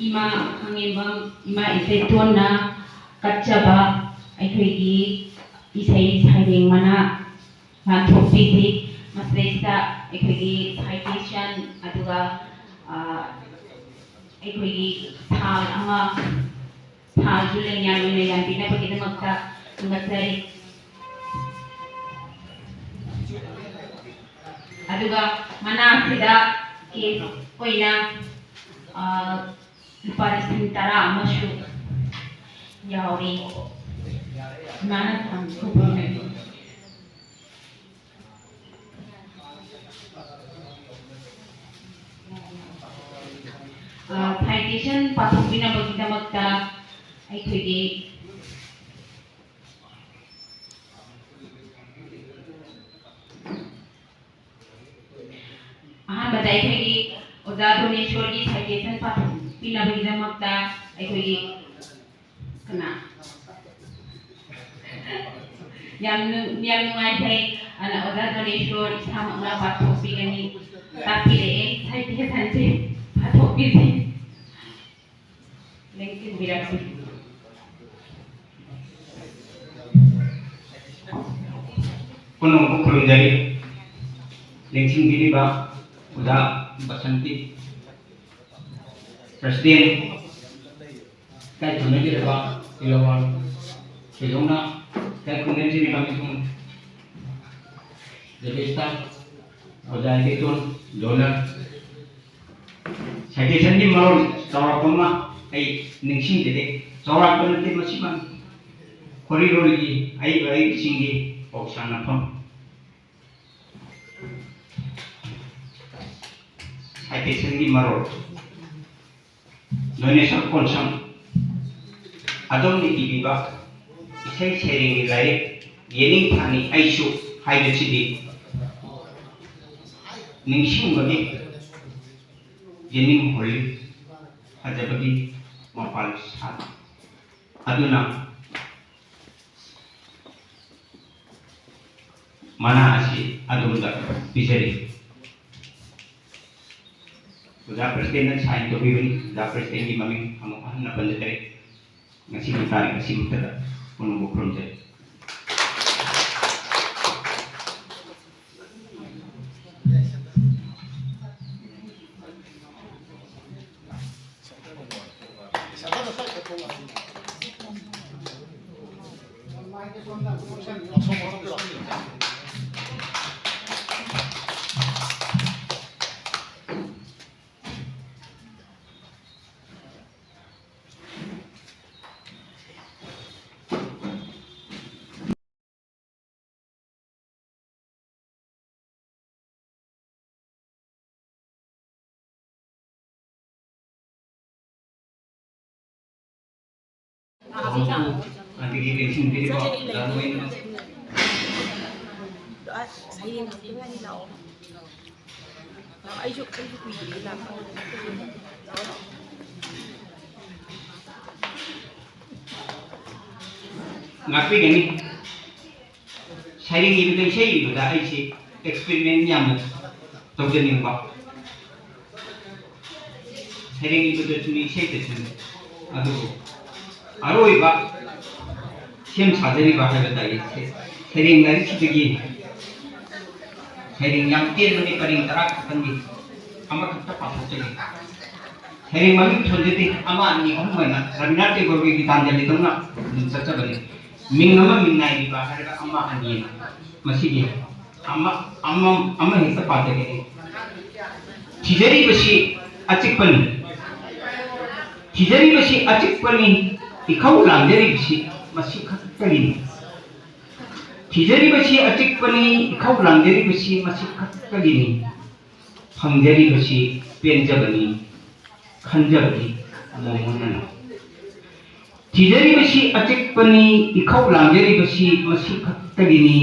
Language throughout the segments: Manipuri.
इमा खंगेबम इमा इसेटोना कच्चबा अखोगी इसै साइरें मना नाथोपीसी मसलेसा अखोगी साइटेशन अदुगा अखोगी थाल अमा थाल जुलेंया लोने याबिना बगिदमक्ता ngakari aduga mana sida case oina lupa lising tara amashu yauri mana tham kubune citation pathubina bagidamagta aikoigi बधाई थी ओजा धोनेश्वर की साइटेशन पाठ पिना बगिदा मक्ता अखोगी कना याम नुआई थे अना ओजा धोनेश्वर सामना पाठ पिगनी तापिले साइटेशन से पाठ पिसी लेकिन विरासी कुनो खुलुम जारी लेकिन गिरीबा उदा बसंती प्रेसिडेंट काय थुने के रवा इलावान केलोना काय कुने जी निकामी तुम जबेस्ता उदा के तुम डॉलर साइटेशन की मरोल चौरापमा आई निंगसिंग देदे चौरापन ते मसीमान कोरिडोरी आई बाई सिंगी ऑक्साना फम citation की मरो donation konsam adom ni tibiba isai sharing ni lai yening thani aisu haidu chidi ningsing bagi yening holi hajabagi mapal sat aduna mana asi adum da bijari udah presiden sign to be udah presiden di mami kamu anak penjara ngasih tarik ngasih muter menunggu project nanti kita sendiri kok lalu ini doa saya yang tinggal di laut ayo pergi di laut ngapi gini sharing itu kan saya udah isi eksperimen yang terjadi pak sharing itu tuh cuma saya tuh aduh 아로이가 시험 사전이 바하겠다 이제 세링 날이 치득이 세링 양 띠르니 빠링 따라 간디 아마 그때 바쁘지 세링 마미 천재디 아마 아니 엄마나 라미나티 거기 기단절리 동나 눈사자버리 민나마 민나이 바하가 아마 아니 마시기 아마 해서 빠데게 지제리 것이 아직뿐 지제리 것이 아직뿐이 इखाउ लांजरी बसी मसी खत्तगिनी थिजरी बसी अचिकपनी इखाउ लांजरी बसी मसी खत्तगिनी फंजरी बसी पेंजबनी खंजबनी मोहनना थिजरी बसी अचिकपनी इखाउ लांजरी बसी मसी खत्तगिनी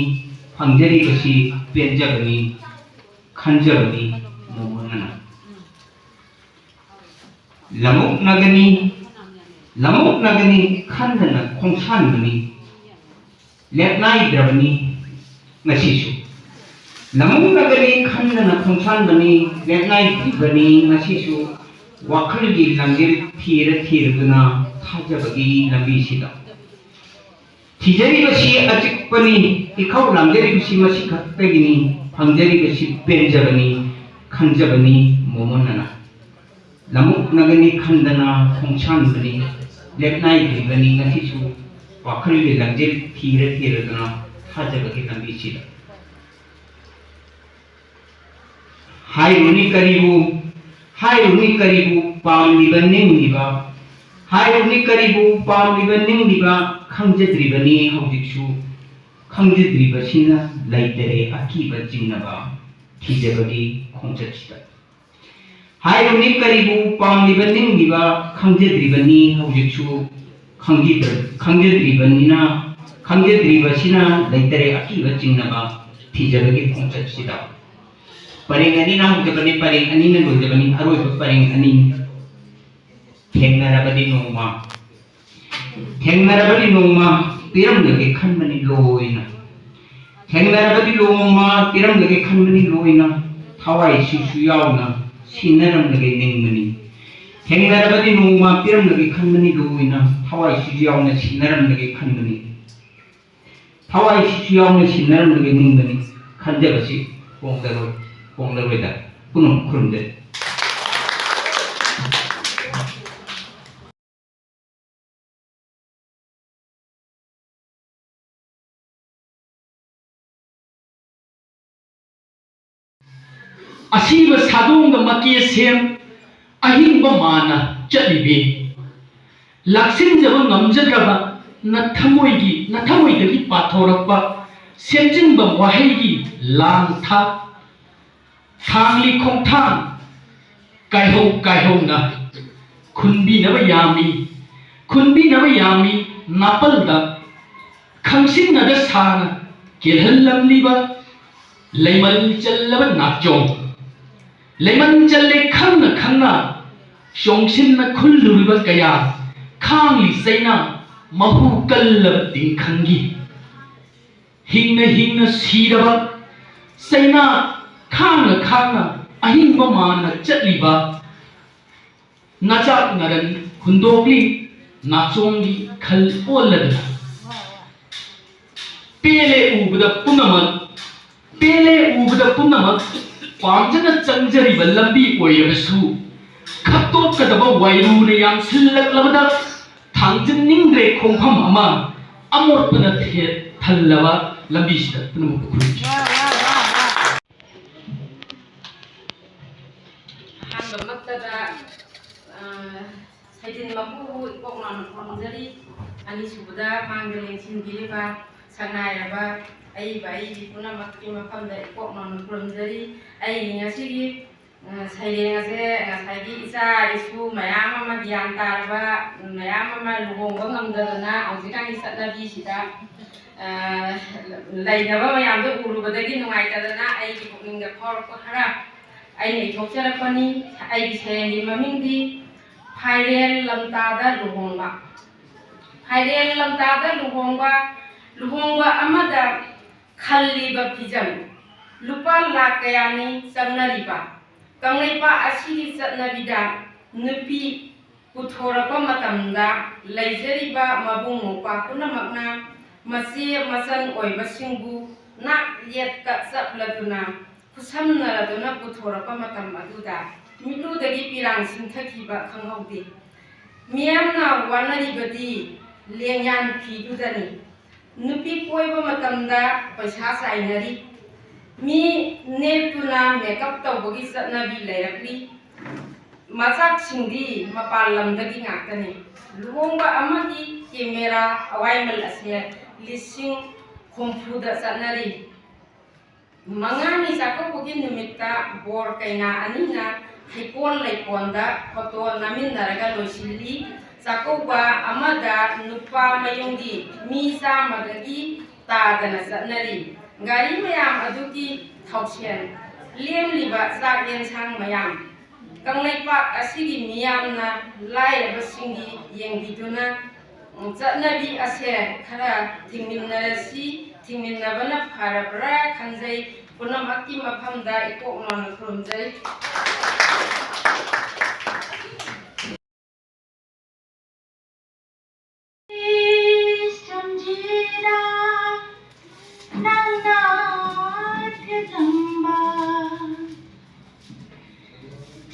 फंजरी बसी पेंजबनी खंजबनी मोहनना लमुक नगनी lamuk nagani khandana khongsan bani lepnai drabani ngasisu lamuk nagani khandana khongsan bani lepnai drabani ngasisu ꯋꯥꯈꯜꯒꯤ ꯂꯝꯖꯦꯜ ꯊꯤꯔꯗꯨꯅ ꯊꯥꯖꯕꯒꯤ ꯂꯝꯕꯤꯁꯤꯗ ꯊꯤꯖꯔꯤꯕꯁꯤ ꯑꯆꯤꯛꯄꯅꯤ ꯏꯈꯧ ꯂꯥꯡꯖꯔꯤꯕꯁꯤ ꯃꯁꯤ ꯈꯛꯇꯒꯤꯅꯤ ꯐꯪꯖꯔꯤꯕꯁꯤ ꯄꯦꯟꯖꯕꯅꯤ ꯈꯟꯖꯕꯅꯤ ꯃꯣꯃꯣꯟꯅꯅ ꯂꯃꯨꯛꯅꯒꯅꯤ ꯈꯟꯗꯅ ꯈꯣꯡꯁꯥꯟꯕꯅꯤ ꯂꯦꯞꯅꯥꯏꯗ꯭ꯔꯤꯕꯅꯤ ꯉꯁꯤꯁꯨ ꯋꯥꯈꯜꯒꯤ ꯂꯝꯖꯦꯜ ꯊꯤꯔꯗꯨꯅ ꯊꯥꯖꯕꯒꯤ ꯂꯝꯕꯤꯁꯤꯗ 하이루니 까리부 빰리바 닝리바 하이루니 까리부 빰리바 닝리바 강제드리바니 하우직수 강제드리바시나 라이테레 아키바 징나바 티제바기 콩자치다 하이루니 까리부 빰리바 닝리바 강제드리바니 하우직수 강제드리바니나 강제드리바시나 라이테레 아키바 징나바 티제바기 콩자치다 Paring ani na hugabani paring ani na hugabani aroy pa paring ani Thengnarabadi noma tiram lagi khanmani loina Thengnarabadi noma tiram lagi khanmani loina thawai sisu yauna sinaram lagi ningmani Thengnarabadi noma tiram lagi khanmani loina thawai sisu yauna sinaram lagi khanmani thawai sisu yauna sinaram lagi ningmani khanjabasi 공들어다 그놈 그런데 असीब सादोंग मकी same अहिंब माना चलिबे लाक्सिन जब नमजद्रबा नथमोइगी पाथोरपा सेमजिंब वाहेगी लांथा थांगली खोंथांग कायहो ना खुनबी नब यामी नापलदा खंगसिन नद सान केलहलमलीबा लेमन चल्लब नाचों लेमन चल्ले खंगना शोंगसिन न खुल्लुरिबा कया खांगली सैना महु कल्लब तिंखंगी हिंगना सीरबा सैना खांगना अहिंब माना चलिबा नाचाक नरन हुंदोगली नाचोंगी खल ओलदना पेले उबदा पुनमक पामजना चंजरिबा लंबी ओयबसु खत्तोकदबा वायरुने याम सिल्लकलबदा थांजनिंग्रे खोंफम अमा अमोटपना थे थल्लबा लंबीसिदा पुनमक खुरुची Saidin mabu ikoknan konjari ani subuda manggeleng sindiriba sanayaba ai bai puna makki mafamda ikoknan konjari ai ngasigi saidin ngase ngasagi isa isu mayama ma diantarba mayama ma lugongba ngamdana aujikan isatnabi sida lainaba mayamda urubadagi nungaitadana ai pukningga khorko khara ai nei thokjarapani ai gisengi mamingdi Hairel lamtada luhongba amada khalliba pijam lupa lakayani sangnariba kangnaipa asigi satnabida nupi puthorapa matamda laijariba mabungmopa punamakna masi masan oibasingbu nak yetka sapladuna kusamnaraduna puthorapa matam aduda मिलुदगी पिरांग सिंथखिबा खंगौदे मियामना वानरिबदी लेंयान फिदुदनी नुपी कोइबा मतमदा पैसा साइनरी मी नेतुना मेकअप तौबगी सतनबी लेरकली मचाक सिंदी मपाल लमदगी ngaktani luhongba amagi camera awaimal ase lising khomfuda satnari mangani sakobagi numitta bor kaina anina Hikon Laikonda foto namin naraga loisilli sakoba amada nupa mayungdi misa magagi tadana satnari gari mayam aduki thausian liem liba sakyen sang mayam kanglaipa asigi miyamna lairaba singi yengbiduna satnabi ase khara thingminnabana pharabra khanjai punamaki mafamda ikoknon khurumjai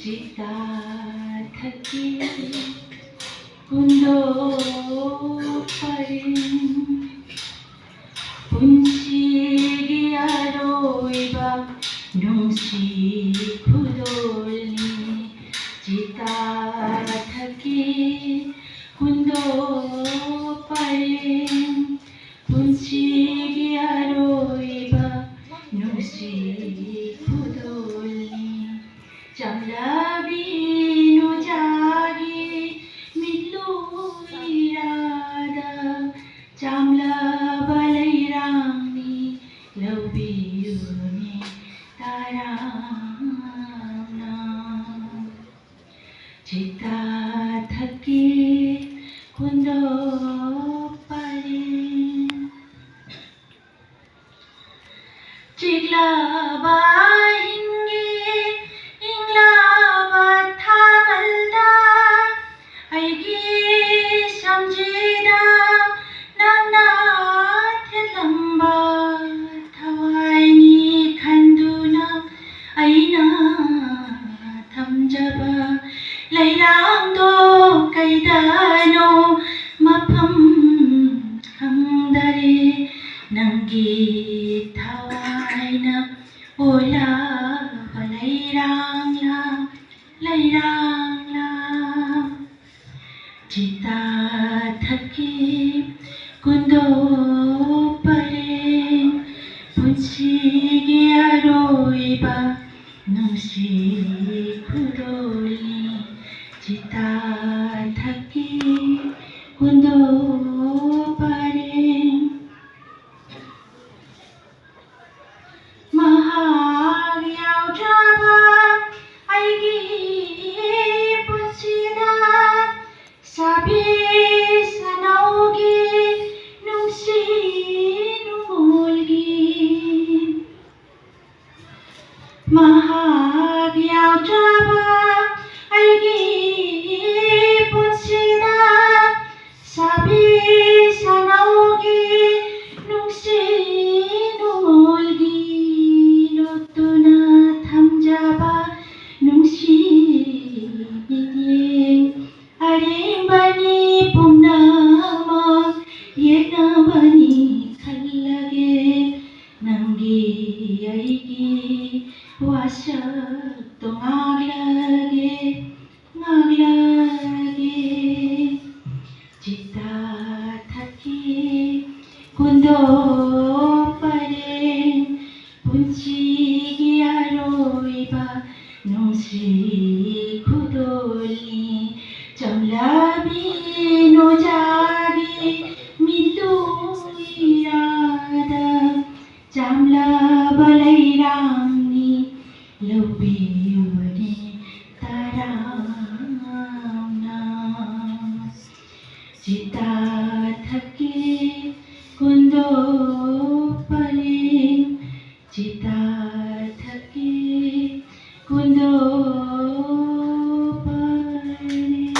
Jika thaki kundo parin punchigi aroiba nungsi khudolni Jika thaki kundo parin punchigi aroiba nungsi khudolni Jamlabi no jagi milu irada Jamla balai rami lobi yuni tarana Cita thaki kundo parin Chigla bahingi ingla bathamalda aigi samjida nana thelamba thawaini khanduna aina thamjaba lairangdo kaidano mafam khangdare nangi thawaina ola lairangla Cita thaki kundo parin punchigi aroiba nungsi khudolni Cita thaki kundo parin mahag yaudaba aigi punsida sabi sanaugi nungsi numulgi mahag yaudaba aigi punsida sabi sanaugi nungsi numulgi lotuna thamjaba nungsi miting arimbani pumnama yenabani khallage nangi aigi wasak to ngaglage Cita thaki kundo parin punchigi aroiba nungsi khudolni Jamlabi no jagi milu irada Jamla balai rami lobi yuni tarana Cita thaki kundo parin Cita thaki kundo parin